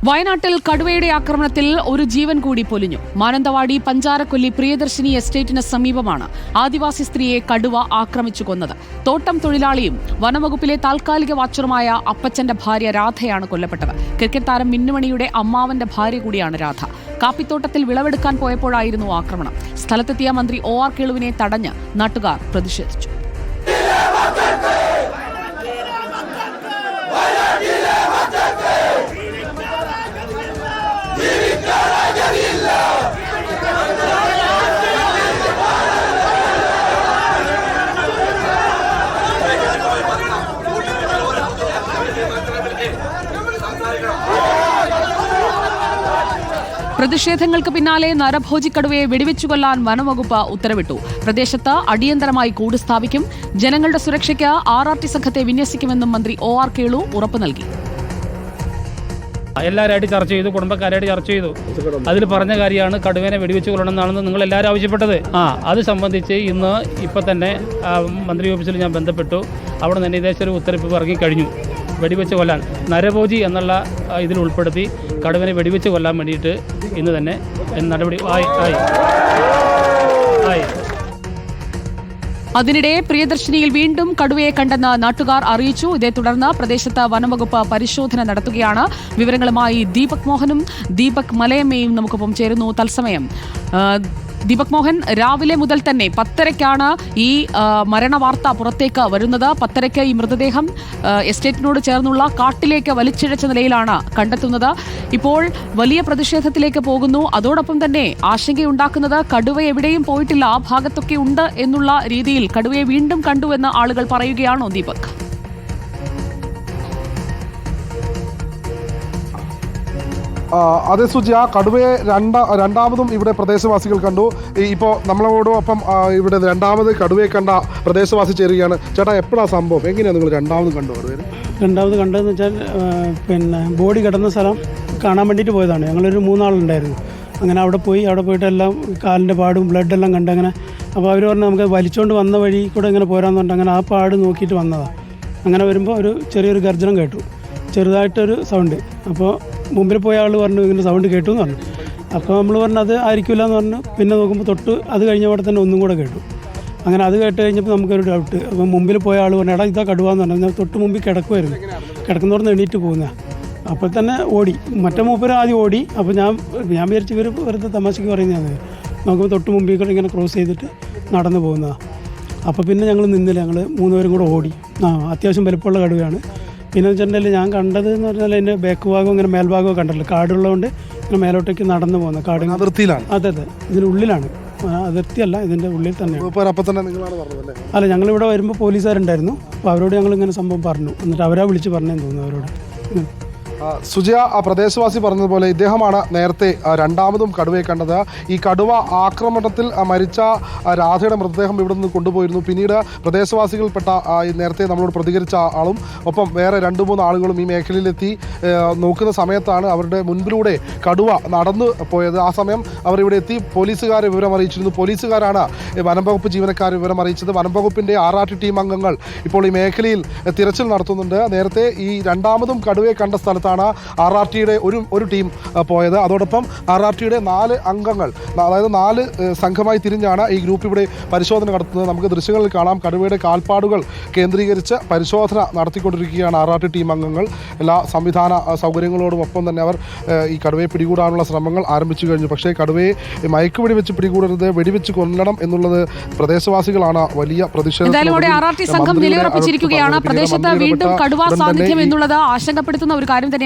വയനാട്ടിൽ കടുവയുടെ ആക്രമണത്തിൽ ഒരു ജീവൻ കൂടി പൊലിഞ്ഞു. മാനന്തവാടി പഞ്ചാരക്കൊല്ലി പ്രിയദർശിനി എസ്റ്റേറ്റിന് സമീപമാണ് ആദിവാസി സ്ത്രീയെ കടുവ ആക്രമിച്ചു കൊന്നത്. തോട്ടം തൊഴിലാളിയും വനംവകുപ്പിലെ താൽക്കാലിക വാച്ചറുമായ അപ്പച്ചന്റെ ഭാര്യ രാധയാണ് കൊല്ലപ്പെട്ടത്. ക്രിക്കറ്റ് താരം മിന്നുമണിയുടെ അമ്മാവന്റെ ഭാര്യ കൂടിയാണ് രാധ. കാപ്പിത്തോട്ടത്തിൽ വിളവെടുക്കാൻ പോയപ്പോഴായിരുന്നു ആക്രമണം. സ്ഥലത്തെത്തിയ മന്ത്രി OR കേളുവിനെ തടഞ്ഞ് നാട്ടുകാർ പ്രതിഷേധിച്ചു. പ്രതിഷേധങ്ങൾക്ക് പിന്നാലെ നരഭോജി കടുവയെ വെടിവെച്ചു കൊല്ലാൻ വനംവകുപ്പ് ഉത്തരവിട്ടു. പ്രദേശത്ത് അടിയന്തരമായി കൂട് സ്ഥാപിക്കും. ജനങ്ങളുടെ സുരക്ഷയ്ക്ക് RRT സംഘത്തെ വിന്യസിക്കുമെന്നും മന്ത്രി OR കേളു ഉറപ്പു നൽകി. എല്ലാവരുമായിട്ട് ചർച്ച ചെയ്തു, കുടുംബക്കാരായിട്ട് ചർച്ച ചെയ്തു. അതിൽ പറഞ്ഞ കാര്യമാണ് കടുവേനെ വെടിവെച്ച് കൊല്ലണമെന്നാണെന്ന് നിങ്ങൾ എല്ലാവരും ആവശ്യപ്പെട്ടത്. അത് സംബന്ധിച്ച് ഇപ്പം തന്നെ മന്ത്രി ഓഫീസിൽ ഞാൻ ബന്ധപ്പെട്ടു. അവിടെ നിന്ന് ഏകദേശം ഒരു ഉത്തരവ് ഇറങ്ങിക്കഴിഞ്ഞു. വെടിവെച്ച് കൊല്ലാൻ നരഭോജി എന്നുള്ള ഇതിൽ ഉൾപ്പെടുത്തി കടുവനെ വെടിവെച്ച് കൊല്ലാൻ വേണ്ടിയിട്ട് ഇന്ന് തന്നെ നടപടി ആയി. അതിനിടെ പ്രിയദർശിനിയിൽ വീണ്ടും കടുവയെ കണ്ടെന്ന് നാട്ടുകാർ അറിയിച്ചു. ഇതേ തുടർന്ന് പ്രദേശത്ത് വനംവകുപ്പ് പരിശോധന നടത്തുകയാണ്. വിവരങ്ങളുമായി ദീപക് മോഹനും ദീപക് മലയമ്മയും നമുക്കൊപ്പം ചേരുന്നു തത്സമയം. ദീപക് മോഹൻ, രാവിലെ മുതൽ തന്നെ 10:30-ക്കാണ് ഈ മരണവാർത്ത പുറത്തേക്ക് വരുന്നത്. 10:30-ക്ക് ഈ മൃതദേഹം എസ്റ്റേറ്റിനോട് ചേർന്നുള്ള കാട്ടിലേക്ക് വലിച്ചിഴച്ച നിലയിലാണ് കണ്ടെത്തുന്നത്. ഇപ്പോൾ വലിയ പ്രതിഷേധത്തിലേക്ക് പോകുന്നു. അതോടൊപ്പം തന്നെ ആശങ്കയുണ്ടാക്കുന്നത് കടുവ എവിടെയും പോയിട്ടില്ല, ആ ഭാഗത്തൊക്കെ ഉണ്ട് എന്നുള്ള രീതിയിൽ കടുവയെ വീണ്ടും കണ്ടുവെന്ന് ആളുകൾ പറയുകയാണോ ദീപക്? അതെ സുജി, ആ കടുവയെ രണ്ടാമതും ഇവിടെ പ്രദേശവാസികൾ കണ്ടു. ഇപ്പോൾ നമ്മളോടൊപ്പം ഇവിടെ രണ്ടാമത് കടുവയെ കണ്ട പ്രദേശവാസി ചേരുകയാണ്. ചേട്ടാ, എപ്പോഴാണ് സംഭവം? എങ്ങനെയാണ് നിങ്ങൾ രണ്ടാമത് കണ്ടു? രണ്ടാമത് കണ്ടതെന്ന് വെച്ചാൽ ബോഡി കിടന്ന സ്ഥലം കാണാൻ വേണ്ടിയിട്ട് പോയതാണ്. ഞങ്ങളൊരു 3 ആളുണ്ടായിരുന്നു. അങ്ങനെ അവിടെ പോയിട്ടെല്ലാം കാലിൻ്റെ പാടും ബ്ലഡെല്ലാം കണ്ട് അങ്ങനെ. അപ്പോൾ അവർ പറഞ്ഞു നമുക്ക് വലിച്ചുകൊണ്ട് വന്ന വഴി കൂടെ ഇങ്ങനെ പോരാന്ന് പറഞ്ഞിട്ട് അങ്ങനെ ആ പാട് നോക്കിയിട്ട് വന്നതാണ്. അങ്ങനെ വരുമ്പോൾ ഒരു ചെറിയൊരു ഗർജനം കേട്ടു, ചെറുതായിട്ടൊരു സൗണ്ട്. അപ്പോൾ മുമ്പിൽ പോയ ആൾ പറഞ്ഞു ഇങ്ങനെ സൗണ്ട് കേട്ടു എന്ന് പറഞ്ഞു. അപ്പോൾ നമ്മൾ പറഞ്ഞു അത് ആയിരിക്കില്ല എന്ന് പറഞ്ഞു. പിന്നെ നോക്കുമ്പോൾ തൊട്ട് അത് കഴിഞ്ഞവിടെ തന്നെ ഒന്നും കൂടെ കേട്ടു. അങ്ങനെ അത് കേട്ട് കഴിഞ്ഞപ്പോൾ നമുക്കൊരു ഡൗട്ട്. അപ്പോൾ മുമ്പിൽ പോയ ആൾ പറഞ്ഞു എടാ ഇതാ കടുവാന്ന് പറഞ്ഞു. ഞാൻ തൊട്ട് മുമ്പിൽ കിടക്കുമായിരുന്നു. കിടക്കുന്നവർക്ക് എണീറ്റ് പോകുന്നതാണ്. അപ്പോൾ തന്നെ ഓടി. മറ്റേ മൂപ്പര് ആദ്യം ഓടി. അപ്പോൾ ഞാൻ വിചാരിച്ചു ഇവർ വെറുതെ തമാശയ്ക്ക് പറയുന്നതാണ്. നോക്കുമ്പോൾ തൊട്ട് മുമ്പിൽ കൂടെ ഇങ്ങനെ ക്രോസ് ചെയ്തിട്ട് നടന്നു പോകുന്നതാണ്. അപ്പോൾ പിന്നെ ഞങ്ങൾ നിന്നില്ല, ഞങ്ങൾ 3 പേരും കൂടെ ഓടി. അത്യാവശ്യം വലുപ്പമുള്ള കടുവയാണ്. പിന്നെ വെച്ചിട്ടുണ്ടെങ്കിൽ ഞാൻ കണ്ടത് എന്ന് പറഞ്ഞാൽ അതിൻ്റെ ബാക്ക് ഭാഗവും ഇങ്ങനെ മേൽഭാഗവും കണ്ടല്ലോ, കാടുള്ളതുകൊണ്ട് ഇങ്ങനെ മേലോട്ടേക്ക് നടന്നു പോകുന്നത്. കാട് അതിർത്തിയിലാണ്. അതെ, ഇതിനുള്ളിലാണ്, അതിർത്തിയല്ല, ഇതിൻ്റെ ഉള്ളിൽ തന്നെയാണ്. അല്ല, ഞങ്ങളിവിടെ വരുമ്പോൾ പോലീസുകാരുണ്ടായിരുന്നു. അപ്പോൾ അവരോട് ഞങ്ങളിങ്ങനെ സംഭവം പറഞ്ഞു. എന്നിട്ട് അവരാ വിളിച്ച് പറഞ്ഞെന്ന് തോന്നുന്നു അവരോട്. സുജയ, ആ പ്രദേശവാസി പറഞ്ഞതുപോലെ ഇദ്ദേഹമാണ് നേരത്തെ രണ്ടാമതും കടുവയെ കണ്ടത്. ഈ കടുവ ആക്രമണത്തിൽ മരിച്ച രാധയുടെ മൃതദേഹം ഇവിടെ നിന്ന് കൊണ്ടുപോയിരുന്നു. പിന്നീട് പ്രദേശവാസികൾപ്പെട്ട നേരത്തെ നമ്മളോട് പ്രതികരിച്ച ആളും ഒപ്പം വേറെ 2-3 ആളുകളും ഈ മേഖലയിലെത്തി നോക്കുന്ന സമയത്താണ് അവരുടെ മുൻപിലൂടെ കടുവ നടന്നു പോയത്. ആ സമയം അവർ ഇവിടെ എത്തി പോലീസുകാരെ വിവരം അറിയിച്ചിരുന്നു. പോലീസുകാരാണ് വനംവകുപ്പ് ജീവനക്കാരെ വിവരം അറിയിച്ചത്. വനംവകുപ്പിൻ്റെ RRT ടീം അംഗങ്ങൾ ഇപ്പോൾ ഈ മേഖലയിൽ തിരച്ചിൽ നടത്തുന്നുണ്ട്. നേരത്തെ ഈ രണ്ടാമതും കടുവയെ കണ്ട സ്ഥലത്താണ് RRTയുടെ ഒരു ടീം പോയത്. അതോടൊപ്പം RRTയുടെ 4 അംഗങ്ങൾ, അതായത് 4 സംഘമായി തിരിഞ്ഞാണ് ഈ ഗ്രൂപ്പ് ഇവിടെ പരിശോധന നടത്തുന്നത്. നമുക്ക് ദൃശ്യങ്ങളിൽ കാണാം. കടുവയുടെ കാൽപ്പാടുകൾ കേന്ദ്രീകരിച്ച് പരിശോധന നടത്തിക്കൊണ്ടിരിക്കുകയാണ് RRT ടീം അംഗങ്ങൾ. എല്ലാ സംവിധാന സൗകര്യങ്ങളോടും ഒപ്പം തന്നെ അവർ ഈ കടുവയെ പിടികൂടാനുള്ള ശ്രമങ്ങൾ ആരംഭിച്ചു കഴിഞ്ഞു. പക്ഷേ കടുവയെ മയക്കുവെടി വെച്ച് പിടികൂടരുത്, വെടിവെച്ച് കൊല്ലണം എന്നുള്ളത് പ്രദേശവാസികളാണ് വലിയ പ്രതിഷേധം. RRT സംഘം നിലയുറപ്പിച്ചിരിക്കുകയാണ്. പ്രദേശത്ത് വീണ്ടും കടുവ സാന്നിധ്യം എന്നുള്ളത് ആശങ്കപ്പെടുത്തുന്ന ഒരു കാര്യം